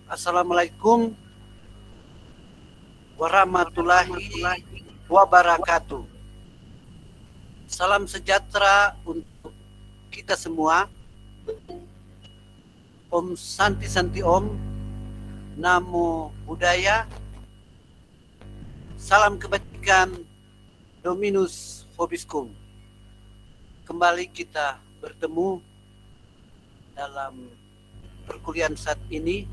Assalamualaikum warahmatullahi wabarakatuh. Salam sejahtera untuk kita semua. Om Santi Santi Om. Namo Buddhaya. Salam kebajikan. Dominus Vobiscum. Kembali kita bertemu dalam perkuliahan saat ini.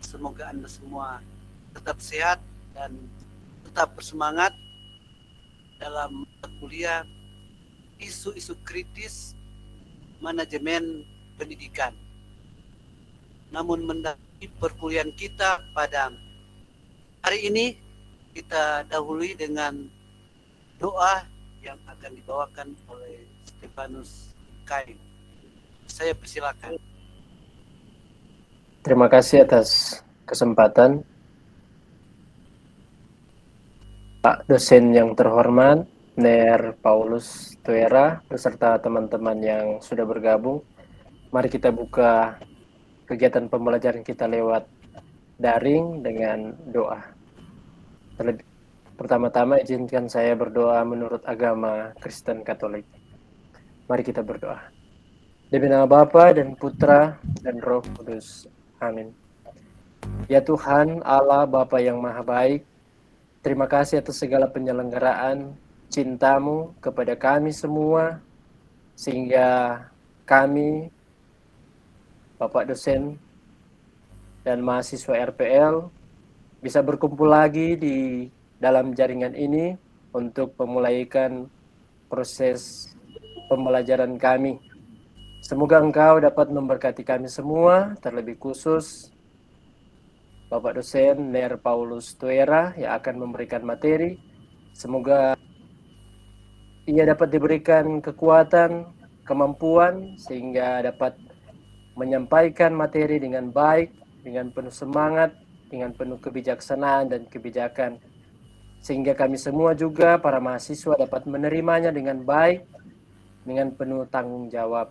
Semoga Anda semua tetap sehat dan tetap bersemangat dalam kuliah isu-isu kritis manajemen pendidikan. Namun mendaki perkuliahan kita pada hari ini, kita dahului dengan doa yang akan dibawakan oleh Stefanus Kain. Saya persilakan. Terima kasih atas kesempatan. Pak dosen yang terhormat, Ner Paulus Tuera, beserta teman-teman yang sudah bergabung. Mari kita buka kegiatan pembelajaran kita lewat daring dengan doa. Pertama-tama izinkan saya berdoa menurut agama Kristen Katolik. Mari kita berdoa. Demi nama Bapa dan Putra dan Roh Kudus. Amin. Ya Tuhan, Allah Bapa yang Maha Baik, terima kasih atas segala penyelenggaraan cinta-Mu kepada kami semua, sehingga kami, Bapak dosen dan mahasiswa RPL, bisa berkumpul lagi di dalam jaringan ini untuk memulaikan proses pembelajaran kami. Semoga Engkau dapat memberkati kami semua, terlebih khusus Bapak dosen Ner Paulus Tuera yang akan memberikan materi. Semoga ia dapat diberikan kekuatan, kemampuan, sehingga dapat menyampaikan materi dengan baik, dengan penuh semangat, dengan penuh kebijaksanaan dan kebijakan. Sehingga kami semua juga, para mahasiswa, dapat menerimanya dengan baik, dengan penuh tanggung jawab.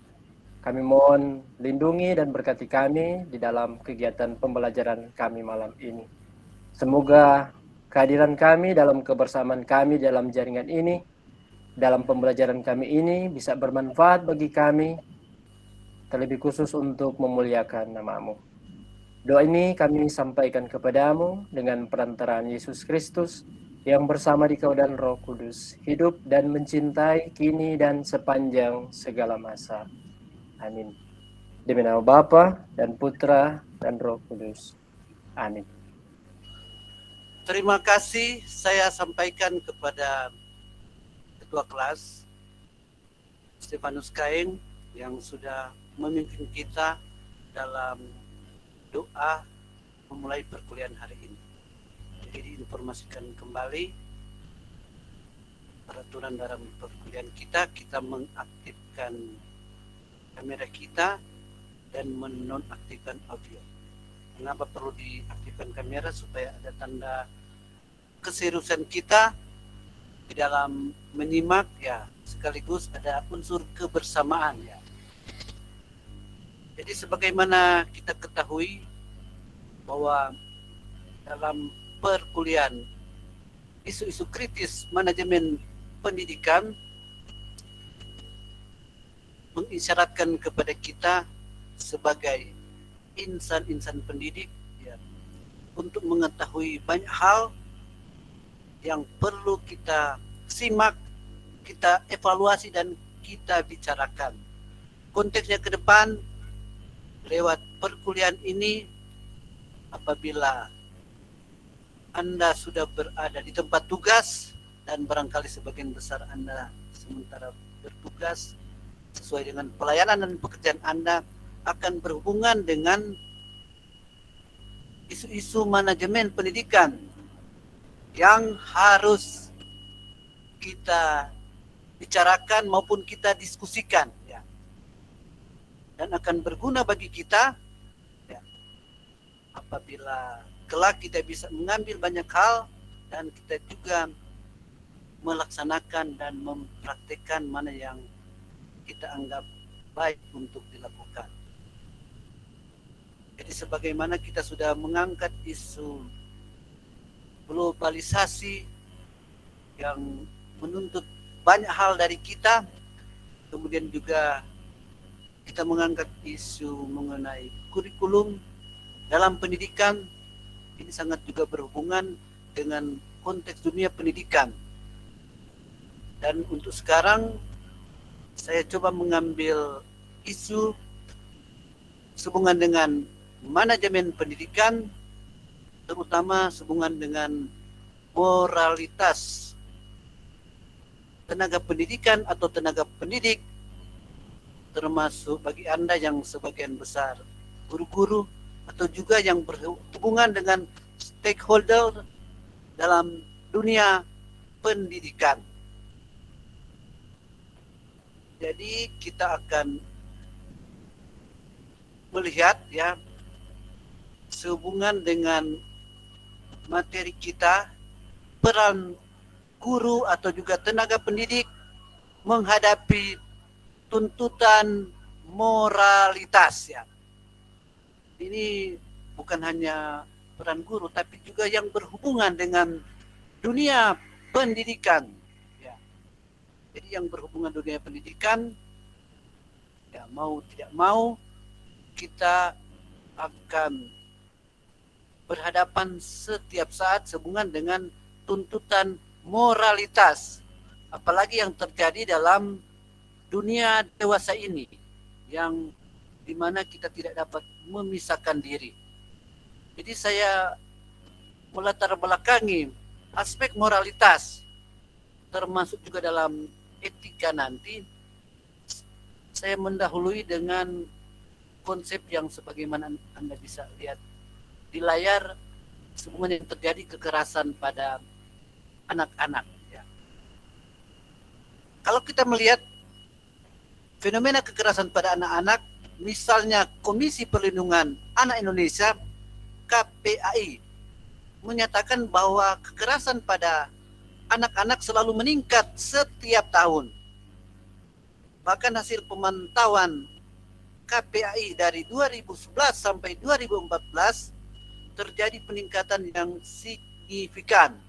Kami mohon lindungi dan berkati kami di dalam kegiatan pembelajaran kami malam ini. Semoga kehadiran kami dalam kebersamaan kami dalam jaringan ini, dalam pembelajaran kami ini bisa bermanfaat bagi kami, terlebih khusus untuk memuliakan nama-Mu. Doa ini kami sampaikan kepadamu dengan perantaraan Yesus Kristus yang bersama Dikau dan Roh Kudus, hidup dan mencintai kini dan sepanjang segala masa. Amin. Demi nama Bapa dan Putra dan Roh Kudus. Amin. Terima kasih saya sampaikan kepada Ketua Kelas Stefanus Kain yang sudah memimpin kita dalam doa memulai perkuliahan hari ini. Jadi diinformasikan kembali peraturan dalam perkuliahan kita mengaktifkan kamera kita dan menonaktifkan audio. Kenapa perlu diaktifkan kamera? Supaya ada tanda keseriusan kita di dalam menyimak, ya, sekaligus ada unsur kebersamaan, ya. Jadi sebagaimana kita ketahui bahwa dalam perkuliahan isu-isu kritis manajemen pendidikan mengisyaratkan kepada kita sebagai insan-insan pendidik, ya, untuk mengetahui banyak hal yang perlu kita simak, kita evaluasi dan kita bicarakan. Konteksnya ke depan lewat perkuliahan ini, apabila Anda sudah berada di tempat tugas dan barangkali sebagian besar Anda sementara bertugas sesuai dengan pelayanan dan pekerjaan Anda, akan berhubungan dengan isu-isu manajemen pendidikan yang harus kita bicarakan maupun kita diskusikan, ya, dan akan berguna bagi kita, ya, apabila kelak kita bisa mengambil banyak hal dan kita juga melaksanakan dan mempraktikkan mana yang kita anggap baik untuk dilakukan. Jadi sebagaimana kita sudah mengangkat isu globalisasi yang menuntut banyak hal dari kita, kemudian juga kita mengangkat isu mengenai kurikulum dalam pendidikan, ini sangat juga berhubungan dengan konteks dunia pendidikan. Dan untuk sekarang saya coba mengambil isu sehubungan dengan manajemen pendidikan, terutama sehubungan dengan moralitas tenaga pendidikan atau tenaga pendidik, termasuk bagi Anda yang sebagian besar guru-guru atau juga yang berhubungan dengan stakeholder dalam dunia pendidikan. Jadi kita akan melihat ya sehubungan dengan materi kita, peran guru atau juga tenaga pendidik menghadapi tuntutan moralitas ya. Ini bukan hanya peran guru tapi juga yang berhubungan dengan dunia pendidikan ya. Jadi yang berhubungan dunia pendidikan ya, mau tidak mau kita akan berhadapan setiap saat sehubungan dengan tuntutan moralitas, apalagi yang terjadi dalam dunia dewasa ini yang dimana kita tidak dapat memisahkan diri. Jadi saya melatar belakangi aspek moralitas termasuk juga dalam etika nanti. Saya mendahului dengan konsep yang sebagaimana Anda bisa lihat di layar, sehubungan yang terjadi kekerasan pada anak-anak ya. Kalau kita melihat fenomena kekerasan pada anak-anak, misalnya Komisi Perlindungan Anak Indonesia KPAI menyatakan bahwa kekerasan pada anak-anak selalu meningkat setiap tahun. Bahkan hasil pemantauan KPAI dari 2011 sampai 2014 terjadi peningkatan yang signifikan.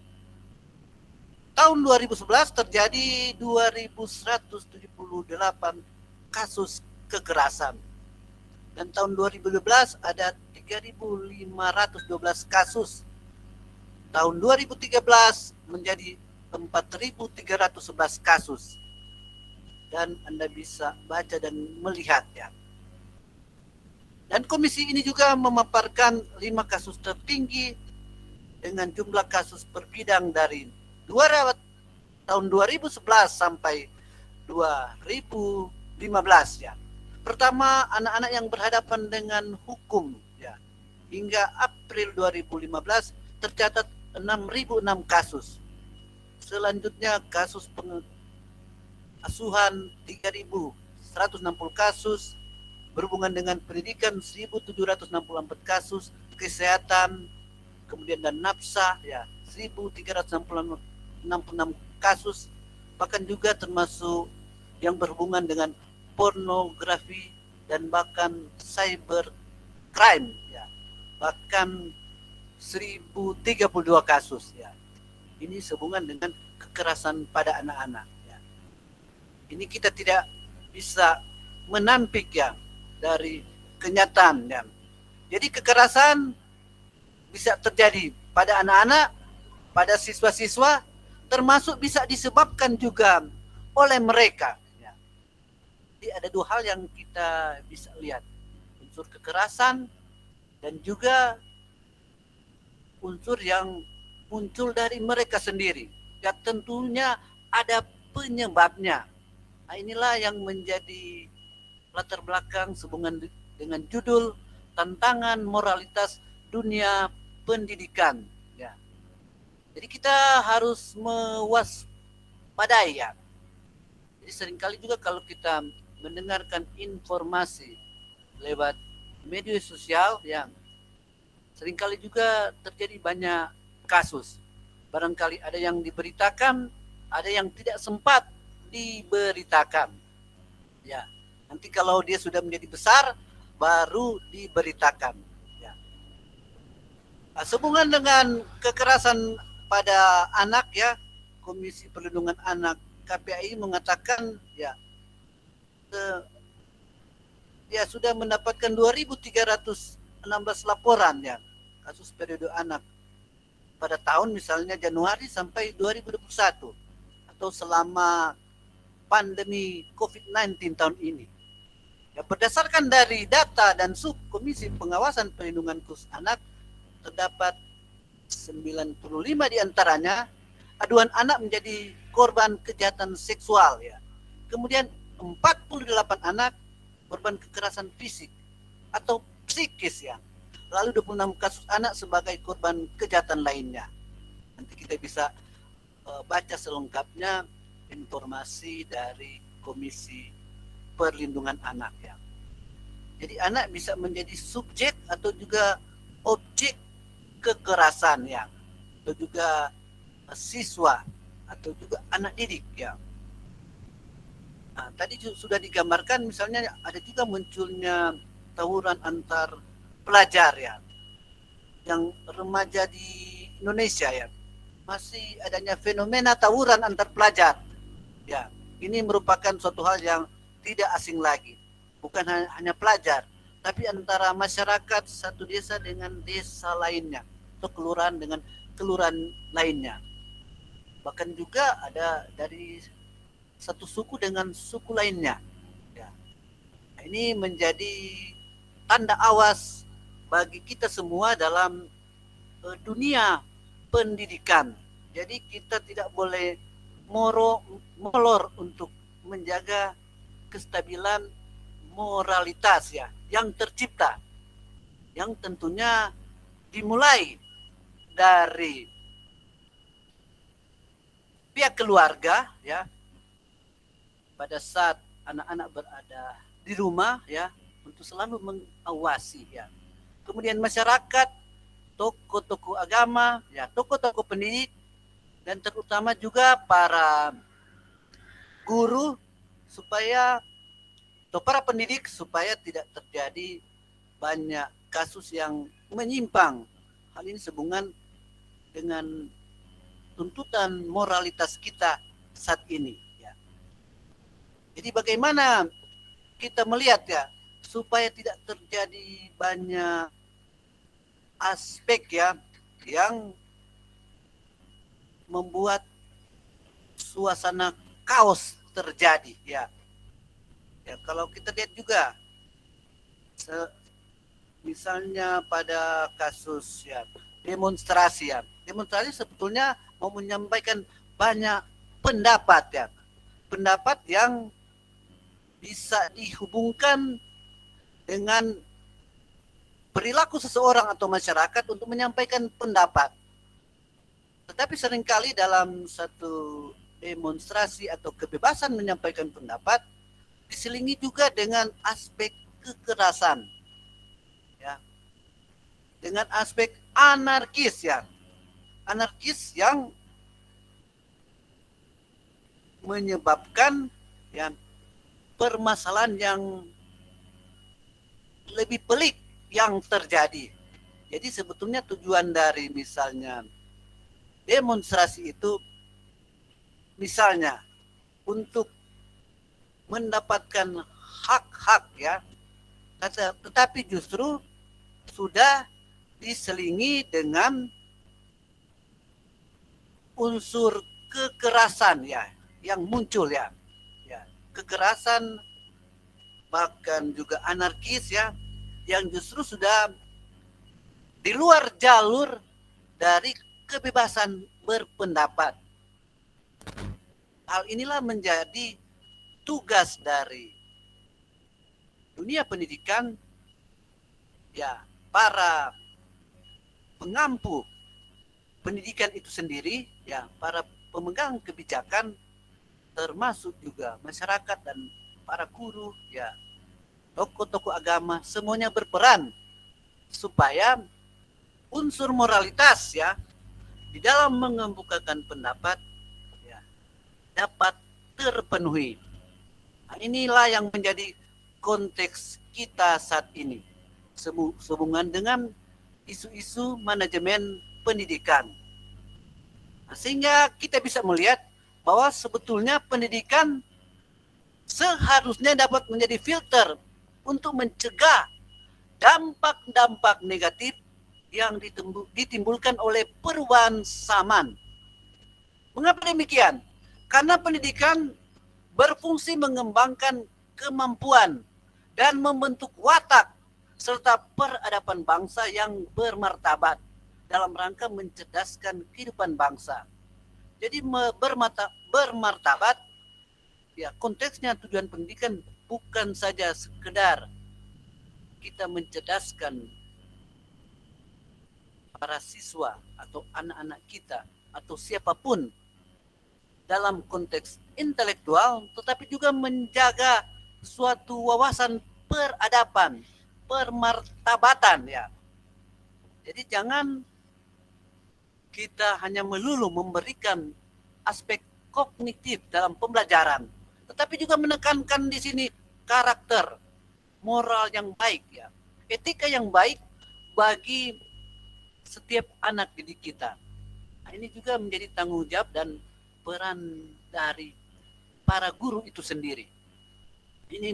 Tahun 2011 terjadi 2178 kasus kekerasan. Dan tahun 2012 ada 3.512 kasus. Tahun 2013 menjadi 4.311 kasus. Dan Anda bisa baca dan melihat ya. Dan komisi ini juga memaparkan 5 kasus tertinggi dengan jumlah kasus per bidang dari tahun 2011 sampai 2015 ya. Pertama, anak-anak yang berhadapan dengan hukum ya. Hingga April 2015 tercatat 6.006 kasus. Selanjutnya kasus pengasuhan 3.160 kasus, berhubungan dengan pendidikan 1.764 kasus, kesehatan, kemudian dan nafsa ya 1.366 kasus, bahkan juga termasuk yang berhubungan dengan pornografi dan bahkan cyber crime ya, bahkan 1.032 kasus ya. Ini sehubungan dengan kekerasan pada anak-anak ya. Ini kita tidak bisa menampik ya dari kenyataan ya. Jadi kekerasan bisa terjadi pada anak-anak, pada siswa-siswa, termasuk bisa disebabkan juga oleh mereka ya. Jadi ada 2 hal yang kita bisa lihat, unsur kekerasan dan juga unsur yang muncul dari mereka sendiri. Ya tentunya ada penyebabnya. Nah, inilah yang menjadi latar belakang sehubungan dengan judul tantangan moralitas dunia pendidikan ya. Jadi kita harus mewaspadai ya. Jadi seringkali juga kalau kita mendengarkan informasi lewat media sosial ya, seringkali juga terjadi banyak kasus. Barangkali ada yang diberitakan, ada yang tidak sempat diberitakan. Ya, nanti kalau dia sudah menjadi besar baru diberitakan. Ya. Nah, sehubungan dengan kekerasan pada anak ya, Komisi Perlindungan Anak KPAI mengatakan ya dia sudah mendapatkan 2.316 laporan ya kasus periode anak pada tahun misalnya Januari sampai 2021 atau selama pandemi COVID-19 tahun ini. Ya, berdasarkan dari data dan Subkomisi Pengawasan Perlindungan Khusus Anak, terdapat 95 diantaranya aduan anak menjadi korban kejahatan seksual ya. Kemudian 48 anak korban kekerasan fisik atau psikis ya. Lalu 26 kasus anak sebagai korban kejahatan lainnya. Nanti kita bisa baca selengkapnya informasi dari Komisi Perlindungan Anak ya. Jadi anak bisa menjadi subjek atau juga objek kekerasan ya, atau juga siswa atau juga anak didik ya. Nah, tadi sudah digambarkan misalnya ada juga munculnya tawuran antar pelajar ya, yang remaja di Indonesia ya, masih adanya fenomena tawuran antar pelajar ya. Ini merupakan suatu hal yang tidak asing lagi, bukan hanya pelajar, tapi antara masyarakat satu desa dengan desa lainnya atau kelurahan dengan kelurahan lainnya, bahkan juga ada dari satu suku dengan suku lainnya ya. Nah, ini menjadi tanda awas bagi kita semua dalam dunia pendidikan. Jadi kita tidak boleh molor untuk menjaga kestabilan moralitas ya yang tercipta, yang tentunya dimulai dari pihak keluarga ya, pada saat anak-anak berada di rumah ya, untuk selalu mengawasi ya. Kemudian masyarakat, tokoh-tokoh agama ya, tokoh-tokoh pendidik, dan terutama juga para guru supaya atau para pendidik supaya tidak terjadi banyak kasus yang menyimpang. Hal ini sehubungan dengan tuntutan moralitas kita saat ini ya. Jadi bagaimana kita melihat ya supaya tidak terjadi banyak aspek ya yang membuat suasana kaos terjadi ya. Ya, kalau kita lihat juga misalnya pada kasus ya demonstrasi ya. Demonstrasi sebetulnya mau menyampaikan banyak pendapat ya. Pendapat yang bisa dihubungkan dengan perilaku seseorang atau masyarakat untuk menyampaikan pendapat. Tetapi seringkali dalam satu demonstrasi atau kebebasan menyampaikan pendapat diselingi juga dengan aspek kekerasan ya, dengan aspek anarkis ya, anarkis yang menyebabkan ya permasalahan yang lebih pelik yang terjadi. Jadi sebetulnya tujuan dari misalnya demonstrasi itu misalnya untuk mendapatkan hak-hak ya, tetapi justru sudah diselingi dengan unsur kekerasan ya yang muncul ya, kekerasan bahkan juga anarkis ya, yang justru sudah di luar jalur dari kebebasan berpendapat. Hal inilah menjadi tugas dari dunia pendidikan ya, para pengampu pendidikan itu sendiri ya, para pemegang kebijakan, termasuk juga masyarakat dan para guru ya, tokoh-tokoh agama, semuanya berperan supaya unsur moralitas ya di dalam mengemukakan pendapat ya dapat terpenuhi. Nah, inilah yang menjadi konteks kita saat ini, sehubungan dengan isu-isu manajemen pendidikan. Nah, sehingga kita bisa melihat bahwa sebetulnya pendidikan seharusnya dapat menjadi filter untuk mencegah dampak-dampak negatif yang ditimbulkan oleh perubahan zaman. Mengapa demikian? Karena pendidikan berfungsi mengembangkan kemampuan dan membentuk watak serta peradaban bangsa yang bermartabat dalam rangka mencerdaskan kehidupan bangsa. Jadi bermartabat, ya konteksnya tujuan pendidikan bukan saja sekedar kita mencerdaskan para siswa atau anak-anak kita atau siapapun dalam konteks intelektual, tetapi juga menjaga suatu wawasan peradaban, permartabatan ya. Jadi jangan kita hanya melulu memberikan aspek kognitif dalam pembelajaran, tetapi juga menekankan di sini karakter, moral yang baik ya, etika yang baik bagi setiap anak didik kita. Nah, ini juga menjadi tanggung jawab dan peran dari para guru itu sendiri. Ini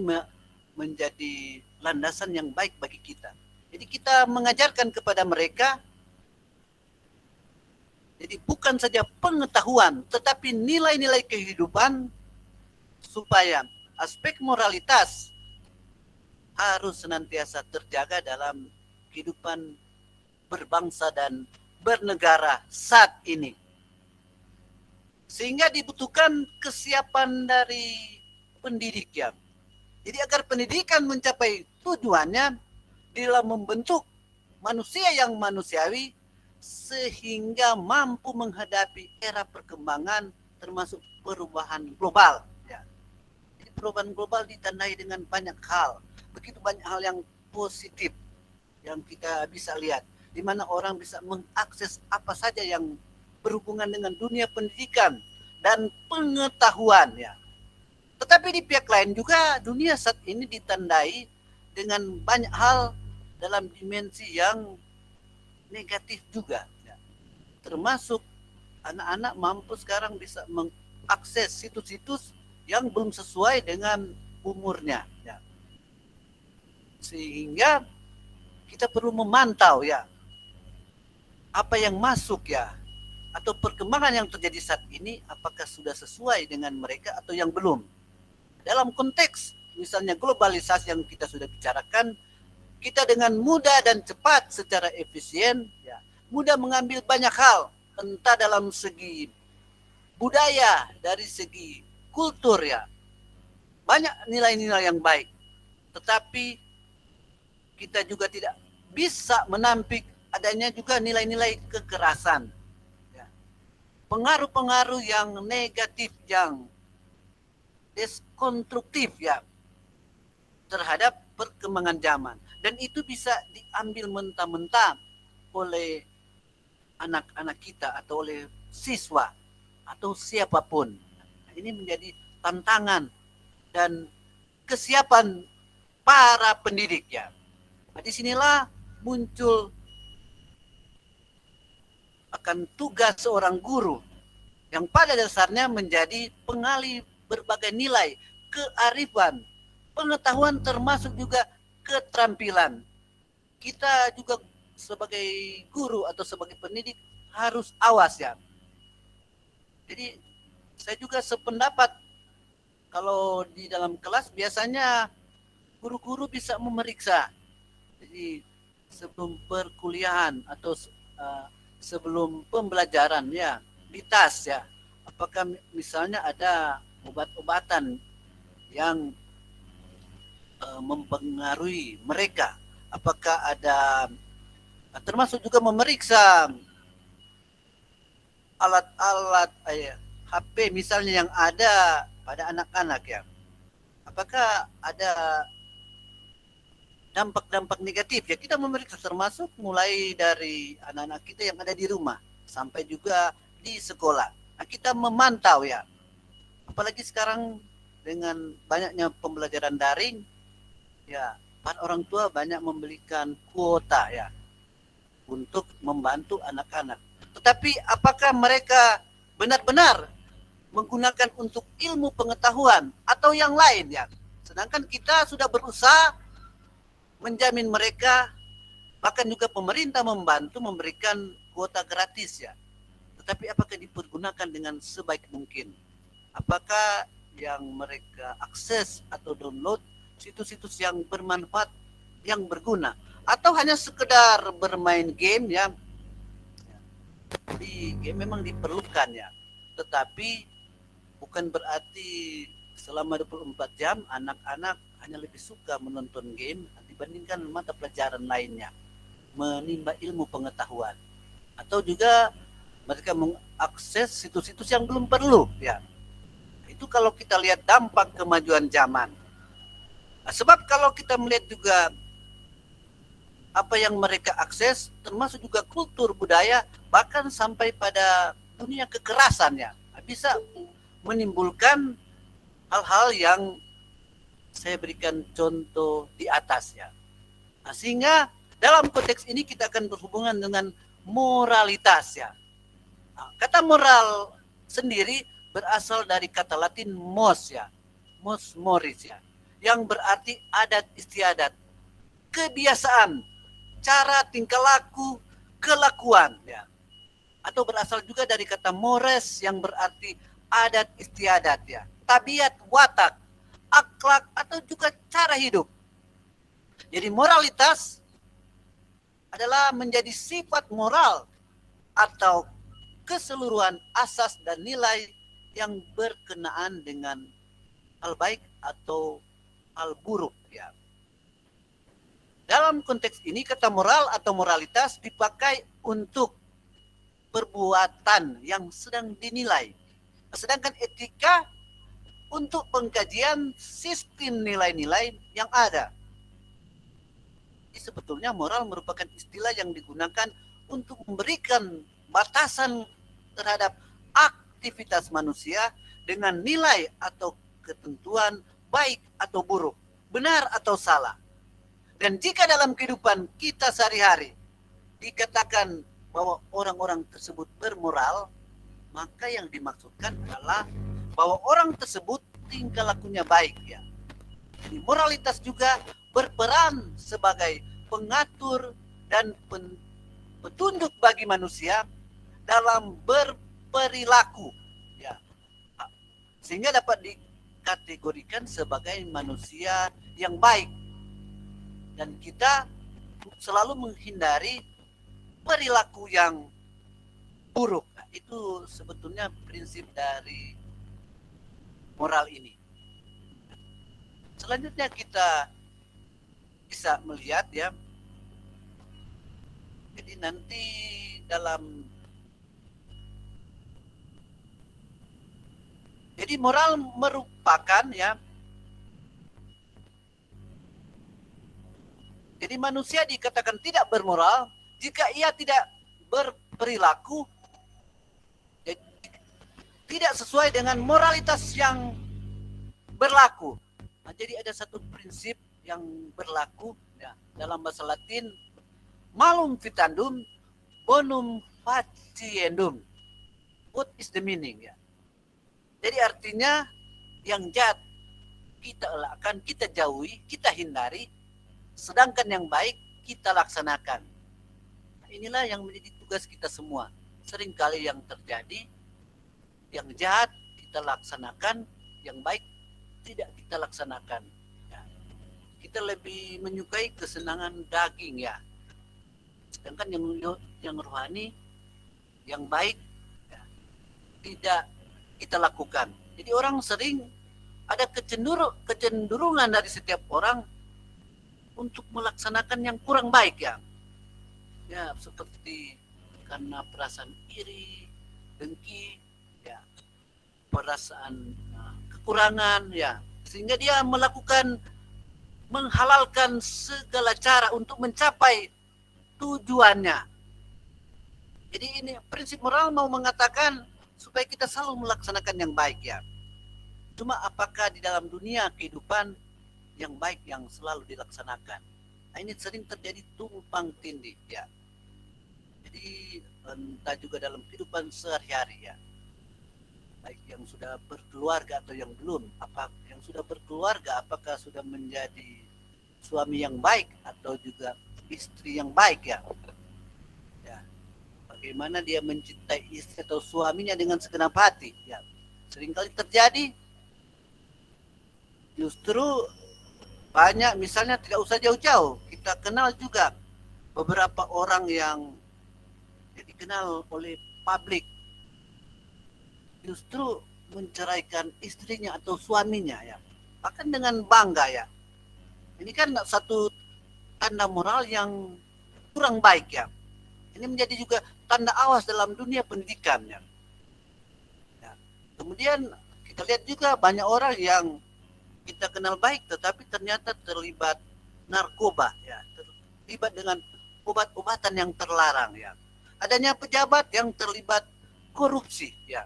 menjadi landasan yang baik bagi kita. Jadi kita mengajarkan kepada mereka, jadi bukan saja pengetahuan, tetapi nilai-nilai kehidupan supaya aspek moralitas harus senantiasa terjaga dalam kehidupan berbangsa dan bernegara saat ini. Sehingga dibutuhkan kesiapan dari pendidik ya. Jadi agar pendidikan mencapai tujuannya dalam membentuk manusia yang manusiawi sehingga mampu menghadapi era perkembangan termasuk perubahan global. Ya. Jadi perubahan global ditandai dengan banyak hal, begitu banyak hal yang positif yang kita bisa lihat, di mana orang bisa mengakses apa saja yang berhubungan dengan dunia pendidikan dan pengetahuan ya. Tetapi di pihak lain juga dunia saat ini ditandai dengan banyak hal dalam dimensi yang negatif juga ya. Termasuk anak-anak mampu sekarang bisa mengakses situs-situs yang belum sesuai dengan umurnya ya. Sehingga kita perlu memantau ya apa yang masuk ya, atau perkembangan yang terjadi saat ini apakah sudah sesuai dengan mereka atau yang belum. Dalam konteks misalnya globalisasi yang kita sudah bicarakan, kita dengan mudah dan cepat secara efisien ya, mudah mengambil banyak hal, entah dalam segi budaya, dari segi kultur ya, banyak nilai-nilai yang baik, tetapi kita juga tidak bisa menampik adanya juga nilai-nilai kekerasan ya. Pengaruh-pengaruh yang negatif, yang deskonstruktif ya terhadap perkembangan zaman. Dan itu bisa diambil mentah-mentah oleh anak-anak kita atau oleh siswa atau siapapun. Nah, ini menjadi tantangan dan kesiapan para pendidik ya. Nah, disinilah muncul akan tugas seorang guru yang pada dasarnya menjadi pengalih berbagai nilai, kearifan, pengetahuan termasuk juga keterampilan. Kita juga sebagai guru atau sebagai pendidik harus awas ya. Jadi saya juga sependapat, kalau di dalam kelas biasanya guru-guru bisa memeriksa. Jadi sebelum perkuliahan atau sebelum pembelajaran ya, di tas ya, apakah misalnya ada obat-obatan yang mempengaruhi mereka, apakah ada, termasuk juga memeriksa alat-alat HP misalnya yang ada pada anak-anak ya, apakah ada dampak-dampak negatif ya, kita memeriksa, termasuk mulai dari anak-anak kita yang ada di rumah sampai juga di sekolah. Nah, kita memantau ya, apalagi sekarang dengan banyaknya pembelajaran daring, ya para orang tua banyak membelikan kuota ya untuk membantu anak-anak. Tetapi apakah mereka benar-benar menggunakan untuk ilmu pengetahuan atau yang lain ya? Sedangkan kita sudah berusaha menjamin mereka, bahkan juga pemerintah membantu memberikan kuota gratis ya. Tetapi apakah dipergunakan dengan sebaik mungkin? Apakah yang mereka akses atau download situs-situs yang bermanfaat, yang berguna, atau hanya sekedar bermain game ya? Di game memang diperlukan ya, tetapi bukan berarti selama 24 jam anak-anak hanya lebih suka menonton game dibandingkan mata pelajaran lainnya, menimba ilmu pengetahuan, atau juga mereka mengakses situs-situs yang belum perlu ya. Itu kalau kita lihat dampak kemajuan zaman. Nah, sebab kalau kita melihat juga apa yang mereka akses, termasuk juga kultur budaya, bahkan sampai pada dunia kekerasannya, bisa menimbulkan hal-hal yang saya berikan contoh di atas ya. Nah, sehingga dalam konteks ini kita akan berhubungan dengan moralitas ya. Nah, kata moral sendiri berasal dari kata Latin mos ya, mos moris ya, yang berarti adat istiadat, kebiasaan, cara tingkah laku, kelakuan ya. Atau berasal juga dari kata mores yang berarti adat istiadat ya, tabiat, watak, akhlak, atau juga cara hidup. Jadi moralitas adalah menjadi sifat moral atau keseluruhan asas dan nilai yang berkenaan dengan hal baik atau hal buruk ya. Dalam konteks ini kata moral atau moralitas dipakai untuk perbuatan yang sedang dinilai. Sedangkan etika untuk pengkajian sistem nilai-nilai yang ada. Jadi sebetulnya moral merupakan istilah yang digunakan untuk memberikan batasan terhadap aktivitas manusia dengan nilai atau ketentuan baik atau buruk, benar atau salah. Dan jika dalam kehidupan kita sehari-hari dikatakan bahwa orang-orang tersebut bermoral, maka yang dimaksudkan adalah bahwa orang tersebut tingkah lakunya baik ya. Jadi moralitas juga berperan sebagai pengatur dan petunjuk bagi manusia dalam berperilaku ya. Sehingga dapat dikategorikan sebagai manusia yang baik. Dan kita selalu menghindari perilaku yang buruk. Nah, itu sebetulnya prinsip dari moral ini. Selanjutnya kita bisa melihat ya. Jadi nanti dalam jadi moral merupakan ya. Jadi manusia dikatakan tidak bermoral jika ia tidak berperilaku tidak sesuai dengan moralitas yang berlaku. Nah, jadi ada satu prinsip yang berlaku ya, dalam bahasa Latin malum vitandum bonum faciendum. What is the meaning ya? Jadi artinya yang jahat kita elakkan, kita jauhi, kita hindari, sedangkan yang baik kita laksanakan. Nah, inilah yang menjadi tugas kita semua. Seringkali yang terjadi, yang jahat kita laksanakan, yang baik tidak kita laksanakan. Ya. Kita lebih menyukai kesenangan daging ya. Sedangkan yang rohani, yang baik ya, tidak kita lakukan. Jadi orang sering ada kecenderungan dari setiap orang untuk melaksanakan yang kurang baik ya. Ya, seperti karena perasaan iri, dengki, ya, perasaan kekurangan ya. Sehingga dia menghalalkan segala cara untuk mencapai tujuannya. Jadi ini prinsip moral mau mengatakan supaya kita selalu melaksanakan yang baik ya. Cuma apakah di dalam dunia kehidupan yang baik yang selalu dilaksanakan? Nah, ini sering terjadi tumpang tindih ya. Jadi entah juga dalam kehidupan sehari-hari ya, baik yang sudah berkeluarga atau yang belum. Apa yang sudah berkeluarga apakah sudah menjadi suami yang baik atau juga istri yang baik ya? Ya, bagaimana dia mencintai istri atau suaminya dengan segenap hati ya. Seringkali terjadi justru banyak, misalnya tidak usah jauh-jauh, kita kenal juga beberapa orang yang dikenal oleh publik justru menceraikan istrinya atau suaminya ya, bahkan dengan bangga ya. Ini kan satu tanda moral yang kurang baik ya. Ini menjadi juga tanda awas dalam dunia pendidikan ya. Ya. Kemudian kita lihat juga banyak orang yang kita kenal baik tetapi ternyata terlibat narkoba ya, terlibat dengan obat-obatan yang terlarang ya. Adanya pejabat yang terlibat korupsi ya.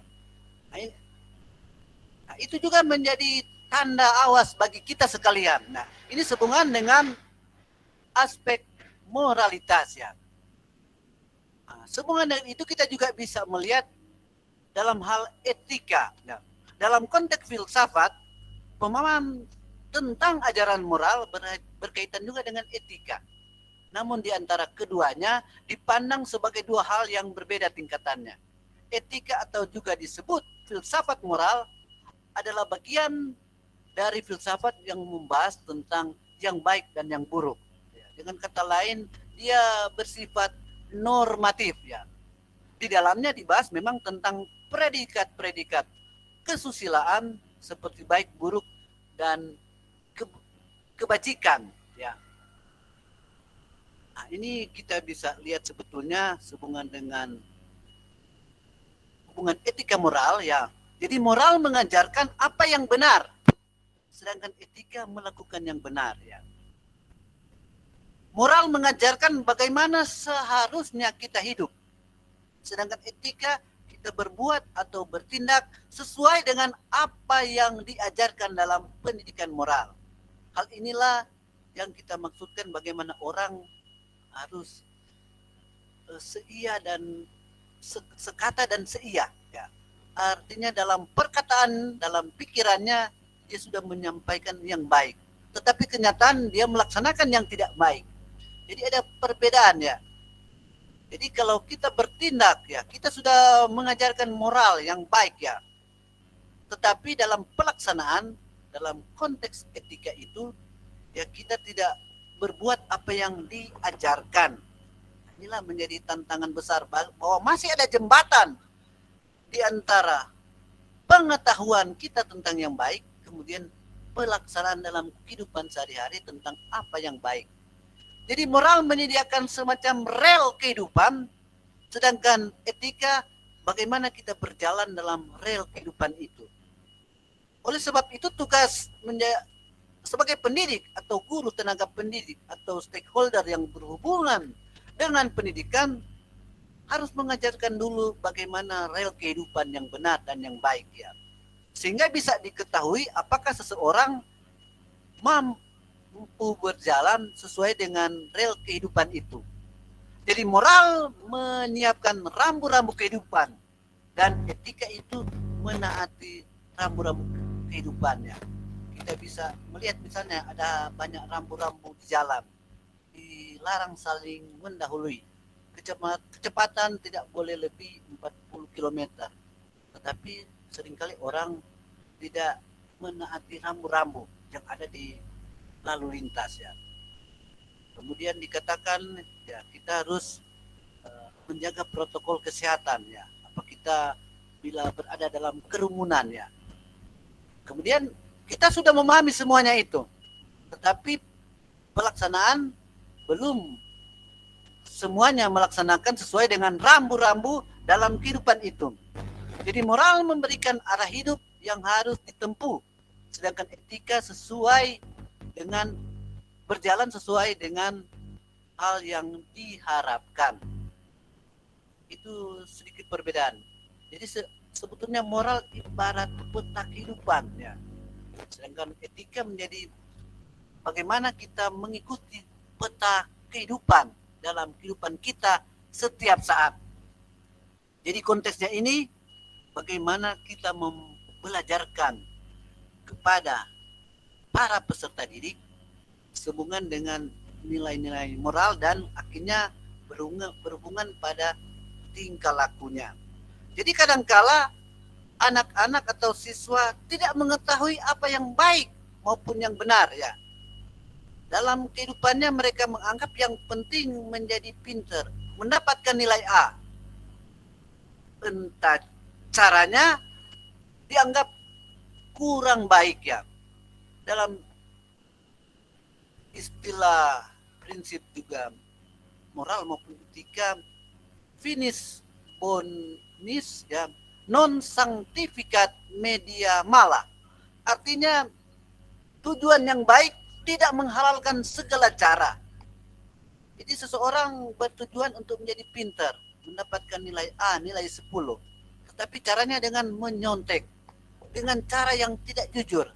Nah, itu juga menjadi tanda awas bagi kita sekalian. Nah, ini sehubungan dengan aspek moralitas ya. Nah, sehubungan dengan itu kita juga bisa melihat dalam hal etika. Ya. Dalam konteks filsafat, pemahaman tentang ajaran moral berkaitan juga dengan etika. Namun di antara keduanya dipandang sebagai dua hal yang berbeda tingkatannya. Etika atau juga disebut filsafat moral adalah bagian dari filsafat yang membahas tentang yang baik dan yang buruk. Dengan kata lain, dia bersifat normatif ya. Di dalamnya dibahas memang tentang predikat-predikat kesusilaan seperti baik, buruk, dan kebajikan ya. Nah, ini kita bisa lihat sebetulnya sehubungan dengan hubungan etika moral ya. Jadi moral mengajarkan apa yang benar, sedangkan etika melakukan yang benar ya. Moral mengajarkan bagaimana seharusnya kita hidup, sedangkan etika kita berbuat atau bertindak sesuai dengan apa yang diajarkan dalam pendidikan moral. Hal inilah yang kita maksudkan bagaimana orang harus seia dan sekata dan seia ya. Artinya dalam perkataan, dalam pikirannya dia sudah menyampaikan yang baik, tetapi kenyataan dia melaksanakan yang tidak baik. Jadi ada perbedaan ya. Jadi kalau kita bertindak ya, kita sudah mengajarkan moral yang baik ya, tetapi dalam pelaksanaan, dalam konteks etika itu ya kita tidak berbuat apa yang diajarkan. Inilah menjadi tantangan besar bahwa masih ada jembatan di antara pengetahuan kita tentang yang baik, kemudian pelaksanaan dalam kehidupan sehari-hari tentang apa yang baik. Jadi moral menyediakan semacam rel kehidupan, sedangkan etika bagaimana kita berjalan dalam rel kehidupan itu. Oleh sebab itu tugas sebagai pendidik atau guru, tenaga pendidik atau stakeholder yang berhubungan dengan pendidikan harus mengajarkan dulu bagaimana rel kehidupan yang benar dan yang baik ya. Sehingga bisa diketahui apakah seseorang mampu berjalan sesuai dengan rel kehidupan itu. Jadi moral menyiapkan rambu-rambu kehidupan dan etika itu menaati rambu-rambu kehidupannya. Kita bisa melihat misalnya ada banyak rambu-rambu di jalan, dilarang saling mendahului. Kecepatan tidak boleh lebih 40 km. Tetapi seringkali orang tidak menaati rambu-rambu yang ada di lalu lintas ya. Kemudian dikatakan ya kita harus menjaga protokol kesehatan ya. Apa kita bila berada dalam kerumunan ya. Kemudian kita sudah memahami semuanya itu. Tetapi pelaksanaan belum semuanya melaksanakan sesuai dengan rambu-rambu dalam kehidupan itu. Jadi moral memberikan arah hidup yang harus ditempuh, sedangkan etika sesuai dengan berjalan sesuai dengan hal yang diharapkan. Itu sedikit perbedaan. Jadi sebetulnya moral ibarat peta kehidupan ya. Sedangkan etika menjadi bagaimana kita mengikuti peta kehidupan dalam kehidupan kita setiap saat. Jadi konteksnya ini bagaimana kita membelajarkan kepada para peserta didik sehubungan dengan nilai-nilai moral dan akhirnya berhubungan pada tingkah lakunya. Jadi kadangkala anak-anak atau siswa tidak mengetahui apa yang baik maupun yang benar ya. Dalam kehidupannya mereka menganggap yang penting menjadi pintar, mendapatkan nilai A. Entah caranya dianggap kurang baik ya. Dalam istilah prinsip juga moral maupun etika, finis bonis ya, non sanctificat media mala. Artinya tujuan yang baik tidak menghalalkan segala cara. Jadi seseorang bertujuan untuk menjadi pintar, mendapatkan nilai A, nilai 10. Tetapi caranya dengan menyontek, dengan cara yang tidak jujur.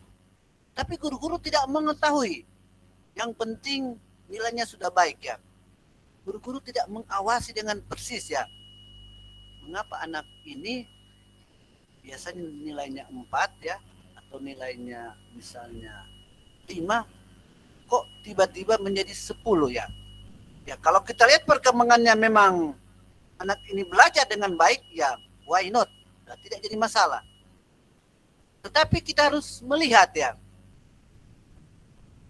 Tapi guru-guru tidak mengetahui. Yang penting nilainya sudah baik ya. Guru-guru tidak mengawasi dengan persis ya. Mengapa anak ini biasanya nilainya 4 ya, atau nilainya misalnya 5, kok tiba-tiba menjadi 10 ya. Ya kalau kita lihat perkembangannya memang anak ini belajar dengan baik ya, why not? Nah, tidak jadi masalah. Tetapi kita harus melihat ya.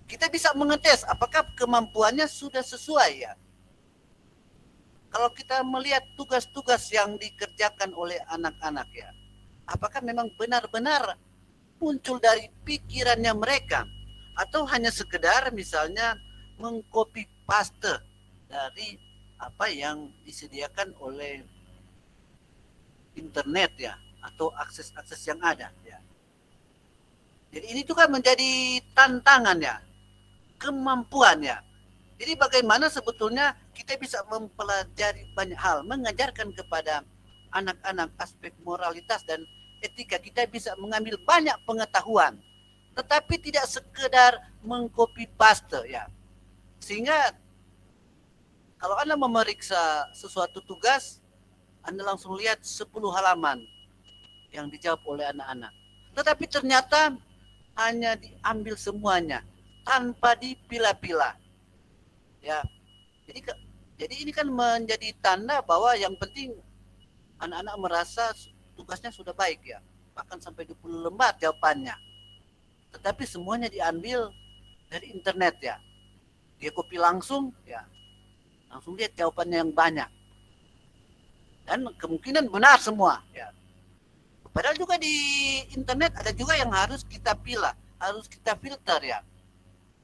Kita bisa mengetes apakah kemampuannya sudah sesuai ya. Kalau kita melihat tugas-tugas yang dikerjakan oleh anak-anak ya, apakah memang benar-benar muncul dari pikirannya mereka atau hanya sekedar misalnya mengcopy paste dari apa yang disediakan oleh internet ya, atau akses-akses yang ada ya. Jadi ini juga menjadi tantangan ya, kemampuan ya. Jadi bagaimana sebetulnya kita bisa mempelajari banyak hal, mengajarkan kepada anak-anak aspek moralitas dan etika. Kita bisa mengambil banyak pengetahuan, tetapi tidak sekedar mengcopy paste ya. Sehingga kalau Anda memeriksa sesuatu tugas, Anda langsung lihat 10 halaman yang dijawab oleh anak-anak. Tetapi ternyata hanya diambil semuanya tanpa dipilah-pilah. Ya. Jadi ini kan menjadi tanda bahwa yang penting anak-anak merasa tugasnya sudah baik ya. Bahkan sampai 20 lembar jawabannya. Tetapi semuanya diambil dari internet ya. Dia copy langsung ya. Langsung lihat jawabannya yang banyak. Dan kemungkinan benar semua ya. Padahal juga di internet ada juga yang harus kita pilih, harus kita filter ya.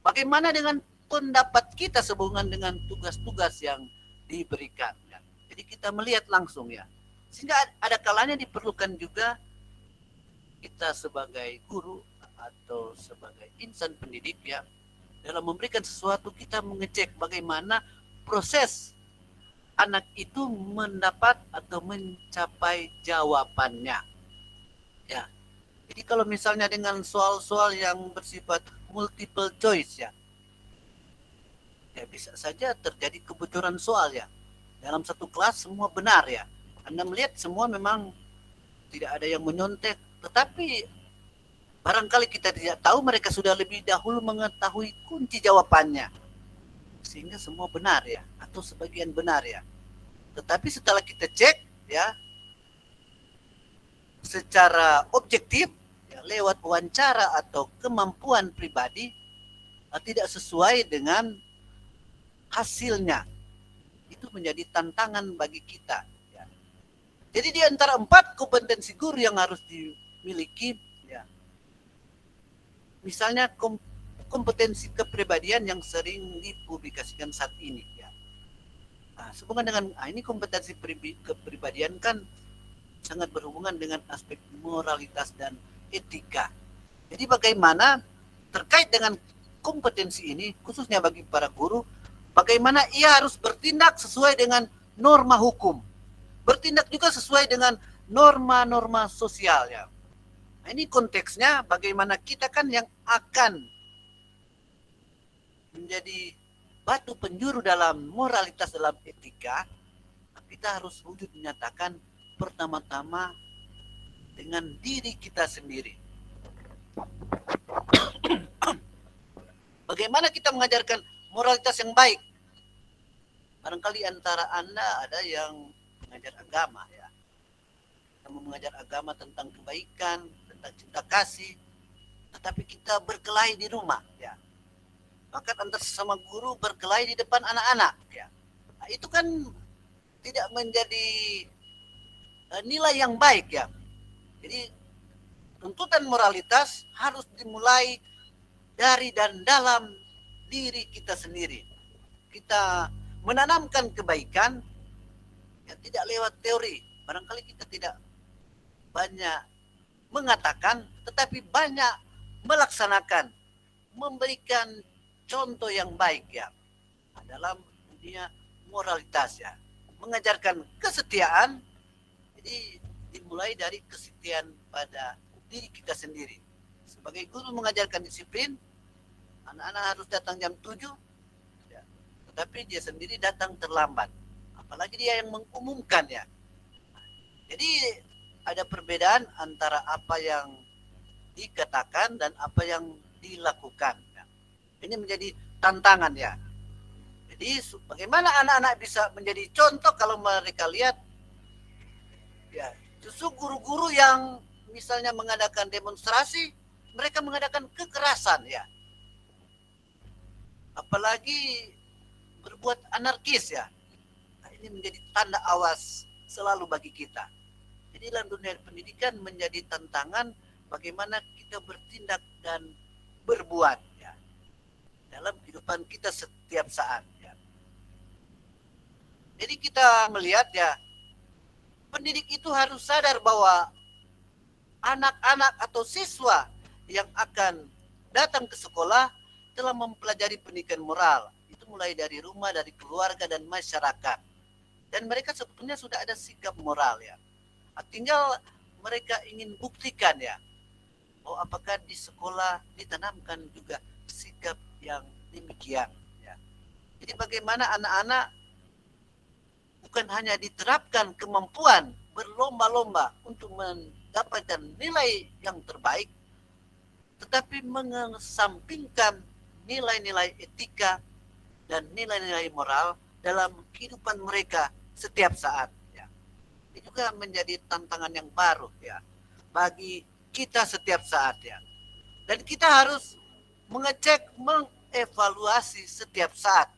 Bagaimana dengan pendapat kita sehubungan dengan tugas-tugas yang diberikan ya. Jadi kita melihat langsung ya. Sehingga ada kalanya diperlukan juga kita sebagai guru atau sebagai insan pendidik ya, dalam memberikan sesuatu kita mengecek bagaimana proses anak itu mendapat atau mencapai jawabannya. Ya. Jadi kalau misalnya dengan soal-soal yang bersifat multiple choice ya, ya bisa saja terjadi kebocoran soal ya. Dalam satu kelas semua benar ya. Anda melihat semua memang tidak ada yang menyontek, tetapi barangkali kita tidak tahu mereka sudah lebih dahulu mengetahui kunci jawabannya. Sehingga semua benar ya, atau sebagian benar ya. Tetapi setelah kita cek ya, secara objektif ya, lewat wawancara atau kemampuan pribadi tidak sesuai dengan hasilnya. Itu menjadi tantangan bagi kita ya. Jadi di antara 4 kompetensi guru yang harus dimiliki ya, misalnya kompetensi kepribadian yang sering dipublikasikan saat ini ya. Nah, sehubungan dengan ini kompetensi kepribadian kan sangat berhubungan dengan aspek moralitas dan etika. Jadi bagaimana terkait dengan kompetensi ini, khususnya bagi para guru, bagaimana ia harus bertindak sesuai dengan norma hukum, bertindak juga sesuai dengan norma-norma sosial ya. Nah, ini konteksnya bagaimana kita kan yang akan menjadi batu penjuru dalam moralitas, dalam etika. Kita harus wujud menyatakan pertama-tama dengan diri kita sendiri. Bagaimana kita mengajarkan moralitas yang baik? Barangkali antara Anda ada yang mengajar agama ya. Kamu mengajar agama tentang kebaikan, tentang cinta kasih, tetapi kita berkelahi di rumah ya. Bahkan antar sesama guru berkelahi di depan anak-anak ya. Nah, itu kan tidak menjadi nilai yang baik ya. Jadi tuntutan moralitas harus dimulai dari dan dalam diri kita sendiri. Kita menanamkan kebaikan ya, tidak lewat teori. Barangkali kita tidak banyak mengatakan, tetapi banyak melaksanakan, memberikan contoh yang baik ya dalam dunia moralitas ya. Mengajarkan kesetiaan, jadi dimulai dari kesetiaan pada diri kita sendiri. Sebagai guru mengajarkan disiplin, anak-anak harus datang jam 7, ya. Tetapi dia sendiri datang terlambat. Apalagi dia yang mengumumkan ya. Jadi ada perbedaan antara apa yang dikatakan dan apa yang dilakukan. Ya. Ini menjadi tantangan ya. Jadi bagaimana anak-anak bisa menjadi contoh kalau mereka lihat ya justru guru-guru yang misalnya mengadakan demonstrasi, mereka mengadakan kekerasan ya. Apalagi berbuat anarkis ya. Nah, ini menjadi tanda awas selalu bagi kita. Jadi dalam dunia pendidikan menjadi tantangan bagaimana kita bertindak dan berbuat ya dalam kehidupan kita setiap saat. Jadi kita melihat ya, pendidik itu harus sadar bahwa anak-anak atau siswa yang akan datang ke sekolah telah mempelajari pendidikan moral. Itu mulai dari rumah, dari keluarga dan masyarakat. Dan mereka sebetulnya sudah ada sikap moral ya. Tinggal mereka ingin buktikan ya, bahwa apakah di sekolah ditanamkan juga sikap yang demikian ya. Jadi bagaimana anak-anak bukan hanya diterapkan kemampuan berlomba-lomba untuk mendapatkan nilai yang terbaik, tetapi mengesampingkan nilai-nilai etika dan nilai-nilai moral dalam kehidupan mereka setiap saat. Ya. Ini juga menjadi tantangan yang baru ya bagi kita setiap saat ya. Dan kita harus mengecek, mengevaluasi setiap saat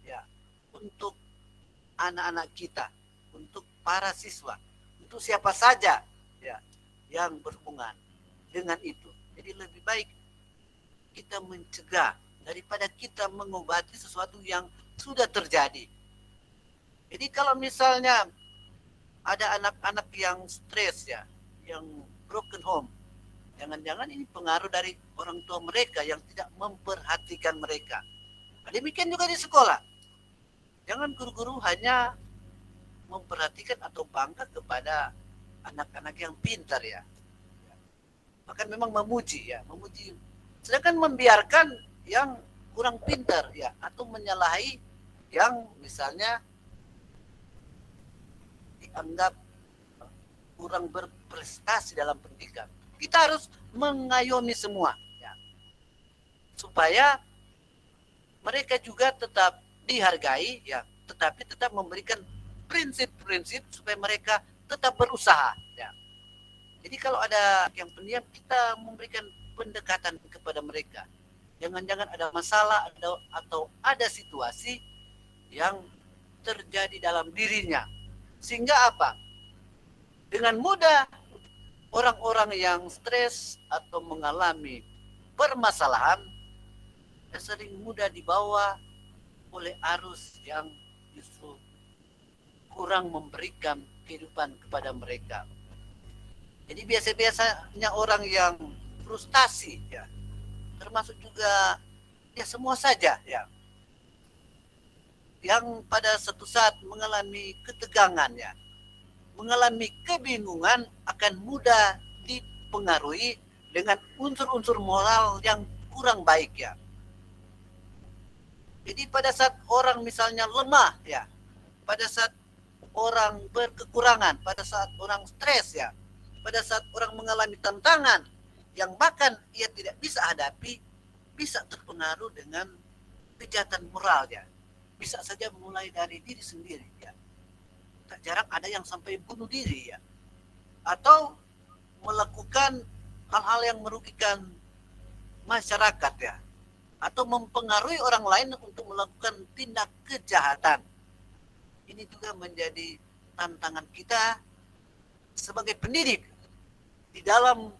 ya untuk anak-anak kita, untuk para siswa, untuk siapa saja ya yang berhubungan dengan itu. Jadi lebih baik kita mencegah daripada kita mengobati sesuatu yang sudah terjadi. Jadi kalau misalnya ada anak-anak yang stres ya, yang broken home, jangan-jangan ini pengaruh dari orang tua mereka yang tidak memperhatikan mereka. Demikian juga di sekolah. Jangan guru-guru hanya memperhatikan atau bangga kepada anak-anak yang pintar ya. Bahkan memang memuji ya, memuji. Sedangkan membiarkan yang kurang pintar ya, atau menyalahi yang misalnya dianggap kurang berprestasi dalam pendidikan. Kita harus mengayomi semua ya, supaya mereka juga tetap dihargai ya, tetapi tetap memberikan prinsip-prinsip supaya mereka tetap berusaha ya. Jadi kalau ada yang pendiam, kita memberikan pendekatan kepada mereka. Jangan-jangan ada masalah atau ada situasi yang terjadi dalam dirinya, sehingga apa? Dengan mudah orang-orang yang stres atau mengalami permasalahan sering mudah dibawa oleh arus yang justru kurang memberikan kehidupan kepada mereka. Jadi biasa-biasanya orang yang frustasi ya, termasuk juga ya semua saja ya, yang pada suatu saat mengalami ketegangan ya, mengalami kebingungan akan mudah dipengaruhi dengan unsur-unsur moral yang kurang baik ya. Jadi pada saat orang misalnya lemah ya, pada saat orang berkekurangan, pada saat orang stres ya, pada saat orang mengalami tantangan yang bahkan ia tidak bisa hadapi, bisa terpengaruh dengan kejahatan moral ya. Bisa saja mulai dari diri sendiri ya. Tak jarang ada yang sampai bunuh diri ya. Atau melakukan hal-hal yang merugikan masyarakat ya. Atau mempengaruhi orang lain untuk melakukan tindak kejahatan. Ini juga menjadi tantangan kita sebagai pendidik di dalam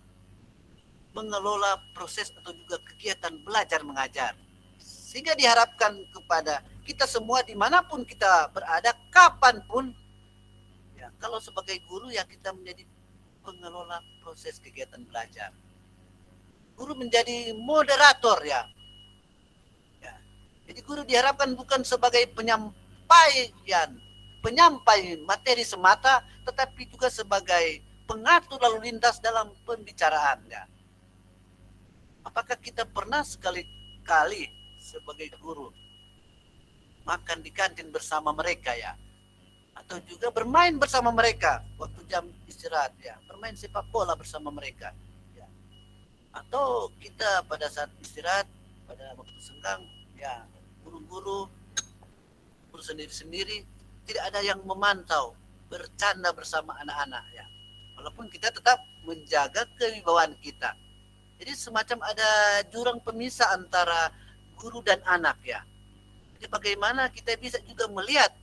mengelola proses atau juga kegiatan belajar mengajar. Sehingga diharapkan kepada kita semua dimanapun kita berada, kapanpun, ya, kalau sebagai guru ya kita menjadi pengelola proses kegiatan belajar. Guru menjadi moderator ya. Jadi guru diharapkan bukan sebagai penyampai materi semata, tetapi juga sebagai pengatur lalu lintas dalam pembicaraan ya. Apakah kita pernah sekali-kali sebagai guru makan di kantin bersama mereka ya, atau juga bermain bersama mereka waktu jam istirahat ya, bermain sepak bola bersama mereka ya, atau kita pada saat istirahat pada waktu senggang ya, guru-guru sendiri-sendiri, tidak ada yang memantau bercanda bersama anak-anak ya, walaupun kita tetap menjaga kewibawaan kita. Jadi semacam ada jurang pemisah antara guru dan anak ya. Jadi bagaimana kita bisa juga melihat,